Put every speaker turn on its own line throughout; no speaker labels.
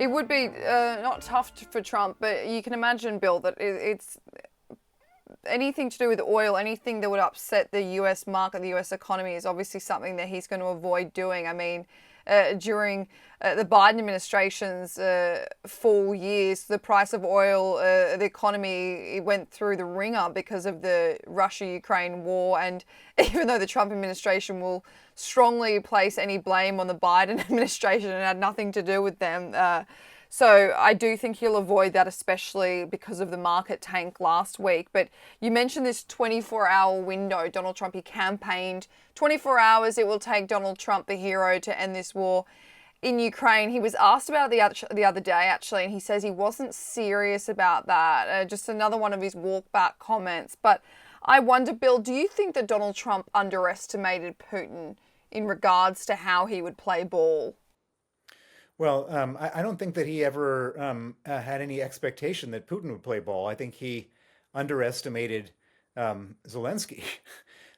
It would be not tough for Trump, but you can imagine, Bill, that it's anything to do with oil, anything that would upset the US market, the US economy, is obviously something that he's going to avoid doing. I mean, during the Biden administration's 4 years, the price of oil, the economy, it went through the ringer because of the Russia-Ukraine war. And even though the Trump administration will strongly place any blame on the Biden administration and had nothing to do with them, so I do think he'll avoid that, especially because of the market tank last week. But you mentioned this 24-hour window. Donald Trump, he campaigned 24 hours. It will take Donald Trump, the hero, to end this war in Ukraine. He was asked about it the other day, actually, and he says he wasn't serious about that. Just another one of his walk-back comments. But I wonder, Bill, do you think that Donald Trump underestimated Putin in regards to how he would play ball?
Well, I don't think that he ever had any expectation that Putin would play ball. I think he underestimated Zelensky.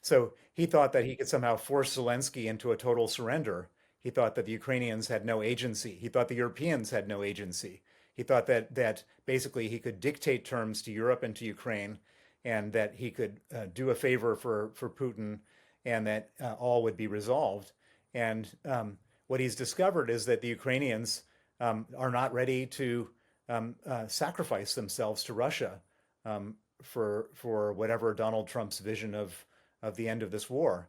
So he thought that he could somehow force Zelensky into a total surrender. He thought that the Ukrainians had no agency. He thought the Europeans had no agency. He thought that basically he could dictate terms to Europe and to Ukraine, and that he could do a favor for Putin, and that all would be resolved. And what he's discovered is that the Ukrainians are not ready to sacrifice themselves to Russia for whatever Donald Trump's vision of the end of this war.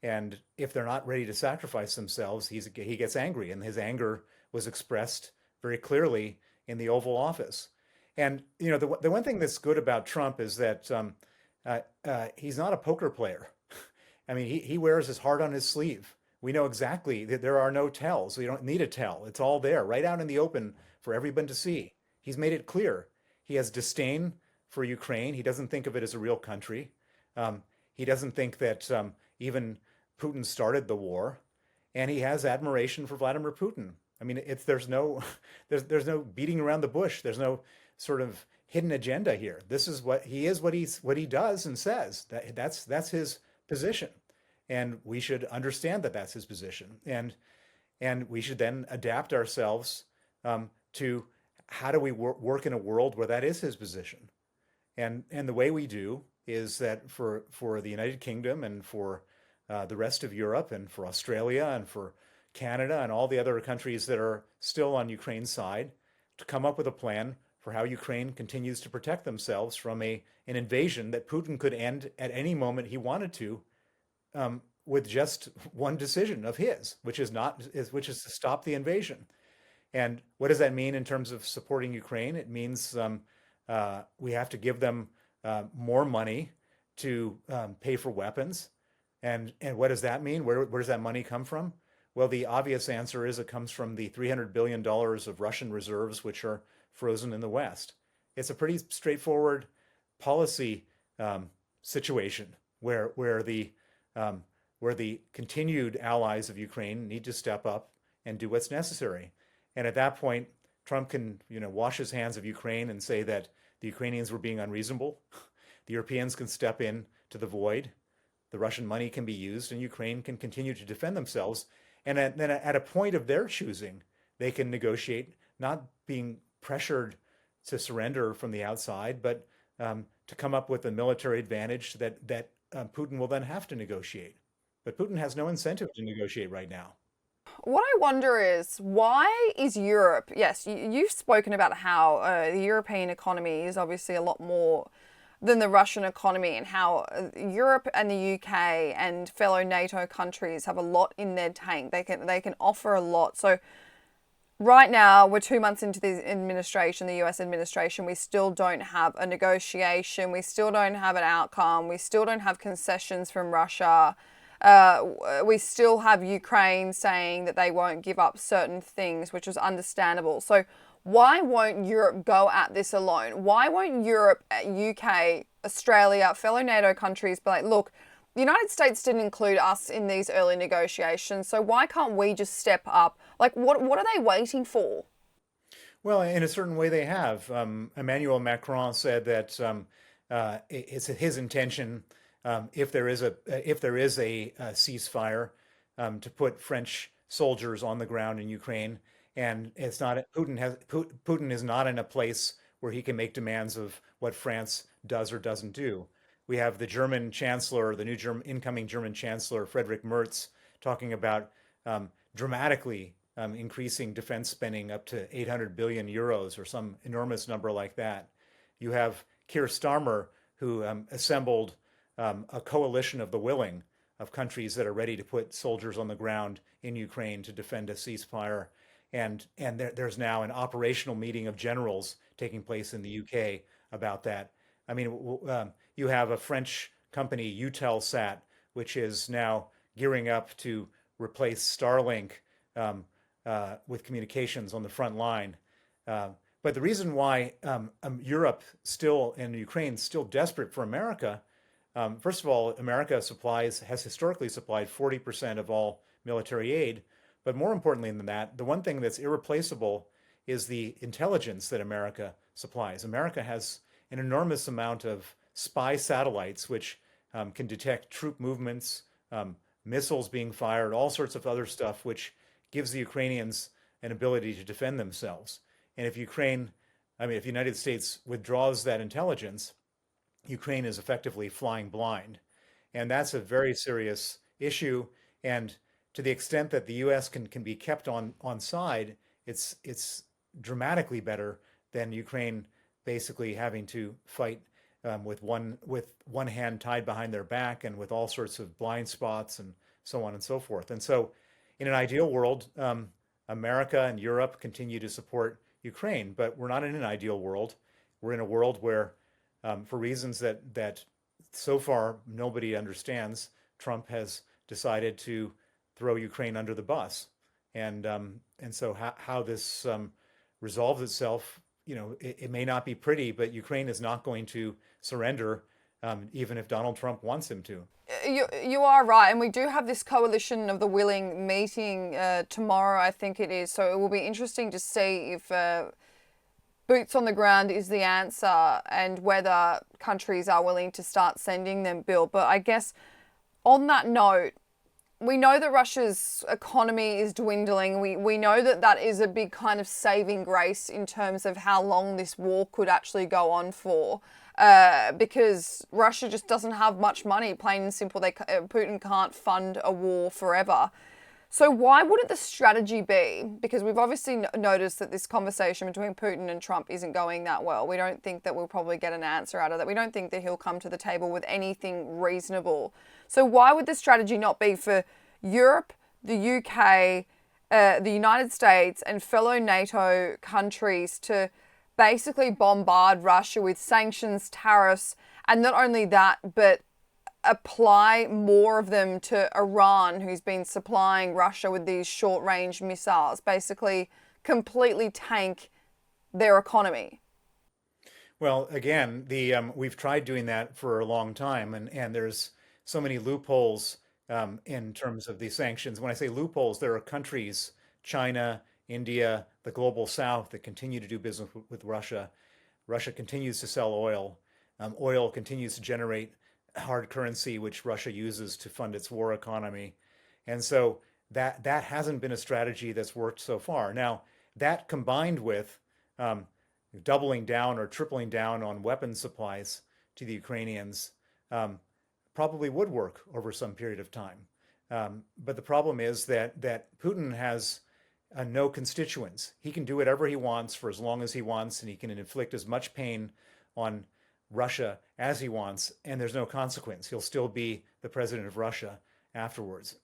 And if they're not ready to sacrifice themselves, he gets angry, and his anger was expressed very clearly in the Oval Office. And you know, the one thing that's good about Trump is that he's not a poker player. I mean, he wears his heart on his sleeve. We know exactly that there are no tells. We don't need a tell. It's all there, right out in the open for everyone to see. He's made it clear. He has disdain for Ukraine. He doesn't think of it as a real country. He doesn't think that even Putin started the war, and he has admiration for Vladimir Putin. I mean, there's no there's no beating around the bush. There's no sort of hidden agenda here. This is what he is, what he does and says. That's his position, and we should understand that that's his position, and we should then adapt ourselves to how do we work in a world where that is his position, and the way we do is that for the United Kingdom and for the rest of Europe and for Australia and for Canada and all the other countries that are still on Ukraine's side to come up with a plan for how Ukraine continues to protect themselves from an invasion that Putin could end at any moment he wanted to, with just one decision of his, which is to stop the invasion. And what does that mean in terms of supporting Ukraine? It means we have to give them more money to pay for weapons. And what does that mean? Where does that money come from? Well, the obvious answer is it comes from the $300 billion of Russian reserves, which are frozen in the West. It's a pretty straightforward policy situation where the continued allies of Ukraine need to step up and do what's necessary. And at that point, Trump can, wash his hands of Ukraine and say that the Ukrainians were being unreasonable. The Europeans can step in to the void. The Russian money can be used, and Ukraine can continue to defend themselves. And then at a point of their choosing, they can negotiate, not being pressured to surrender from the outside, but to come up with a military advantage that Putin will then have to negotiate. But Putin has no incentive to negotiate right now.
What I wonder is, why is Europe, yes, you've spoken about how the European economy is obviously a lot more than the Russian economy, and how Europe and the UK and fellow NATO countries have a lot in their tank. They can offer a lot. So right now, we're 2 months into the administration, the US administration. We still don't have a negotiation. We still don't have an outcome. We still don't have concessions from Russia. We still have Ukraine saying that they won't give up certain things, which is understandable. So why won't Europe go at this alone? Why won't Europe, UK, Australia, fellow NATO countries be like, look, the United States didn't include us in these early negotiations, so why can't we just step up? Like, what are they waiting for?
Well, in a certain way, they have. Emmanuel Macron said that it's his intention, if there is a ceasefire, to put French soldiers on the ground in Ukraine, and it's not Putin is not in a place where he can make demands of what France does or doesn't do. We have the German Chancellor, the new incoming German Chancellor, Friedrich Merz, talking about dramatically increasing defense spending up to 800 billion euros or some enormous number like that. You have Keir Starmer, who assembled a coalition of the willing of countries that are ready to put soldiers on the ground in Ukraine to defend a ceasefire. And there's now an operational meeting of generals taking place in the UK about that. I mean, you have a French company, Eutelsat, which is now gearing up to replace Starlink um, with communications on the front line. Uh, but the reason why Europe still and Ukraine still desperate for America, first of all, America has historically supplied 40% of all military aid. But more importantly than that, the one thing that's irreplaceable is the intelligence that America supplies. America has an enormous amount of spy satellites which can detect troop movements, missiles being fired, all sorts of other stuff, which gives the Ukrainians an ability to defend themselves. And if the United States withdraws that intelligence, Ukraine is effectively flying blind. And that's a very serious issue. And to the extent that the U.S. can be kept on side, it's dramatically better than Ukraine basically having to fight with one hand tied behind their back and with all sorts of blind spots and so on and so forth. And so, in an ideal world, America and Europe continue to support Ukraine, but we're not in an ideal world. We're in a world where, for reasons that so far nobody understands, Trump has decided to throw Ukraine under the bus, and so how this resolves itself, it may not be pretty, but Ukraine is not going to surrender, even if Donald Trump wants him to.
You are right, and we do have this coalition of the willing meeting tomorrow, I think it is. So it will be interesting to see if boots on the ground is the answer and whether countries are willing to start sending them, Bill. But I guess on that note, we know that Russia's economy is dwindling. We know that that is a big kind of saving grace in terms of how long this war could actually go on for. Because Russia just doesn't have much money, plain and simple. Putin can't fund a war forever. So why wouldn't the strategy be, because we've obviously noticed that this conversation between Putin and Trump isn't going that well. We don't think that we'll probably get an answer out of that. We don't think that he'll come to the table with anything reasonable. So why would the strategy not be for Europe, the UK, the United States and fellow NATO countries to basically bombard Russia with sanctions, tariffs, and not only that, but apply more of them to Iran, who's been supplying Russia with these short-range missiles, basically completely tank their economy?
Well, again, we've tried doing that for a long time, and there's so many loopholes in terms of these sanctions. When I say loopholes, there are countries, China, India, the global South, that continue to do business with Russia. Russia continues to sell oil. Oil continues to generate hard currency, which Russia uses to fund its war economy. And so that hasn't been a strategy that's worked so far. Now, that combined with doubling down or tripling down on weapons supplies to the Ukrainians probably would work over some period of time. But the problem is that Putin has no constituents. He can do whatever he wants for as long as he wants, and he can inflict as much pain on Russia as he wants, and there's no consequence. He'll still be the president of Russia afterwards.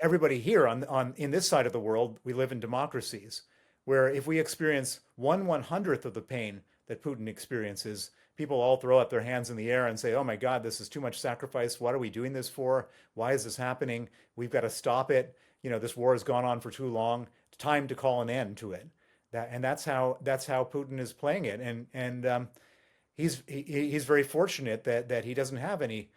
Everybody here in this side of the world, we live in democracies, where if we experience 1/100th of the pain that Putin experiences, people all throw up their hands in the air and say, "Oh my God, this is too much sacrifice. What are we doing this for? Why is this happening? We've got to stop it. This war has gone on for too long. It's time to call an end to it." That's how Putin is playing it, and he's very fortunate that he doesn't have any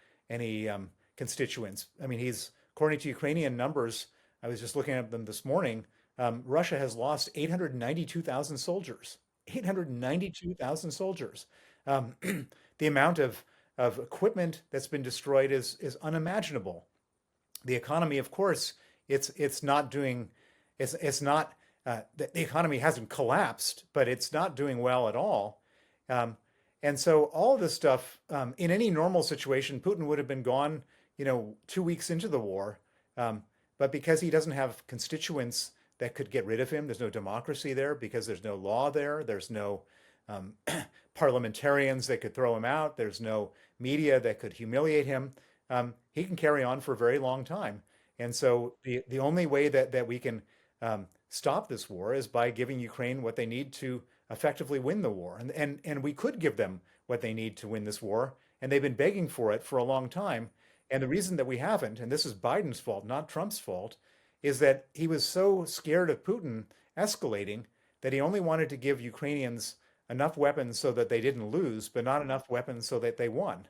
constituents. I mean, according to Ukrainian numbers, I was just looking at them this morning. Russia has lost 892,000 soldiers. 892,000 soldiers. The amount of equipment that's been destroyed is unimaginable. The economy, of course, it's not the economy hasn't collapsed, but it's not doing well at all. Um, and so all this stuff, in any normal situation, Putin would have been gone, 2 weeks into the war. Um, but because he doesn't have constituents that could get rid of him, there's no democracy there because there's no law there. There's no um, parliamentarians that could throw him out. There's no media that could humiliate him. He can carry on for a very long time. And so the only way that we can stop this war is by giving Ukraine what they need to effectively win the war. And we could give them what they need to win this war. And they've been begging for it for a long time. And the reason that we haven't, and this is Biden's fault, not Trump's fault, is that he was so scared of Putin escalating that he only wanted to give Ukrainians enough weapons so that they didn't lose, but not enough weapons so that they won.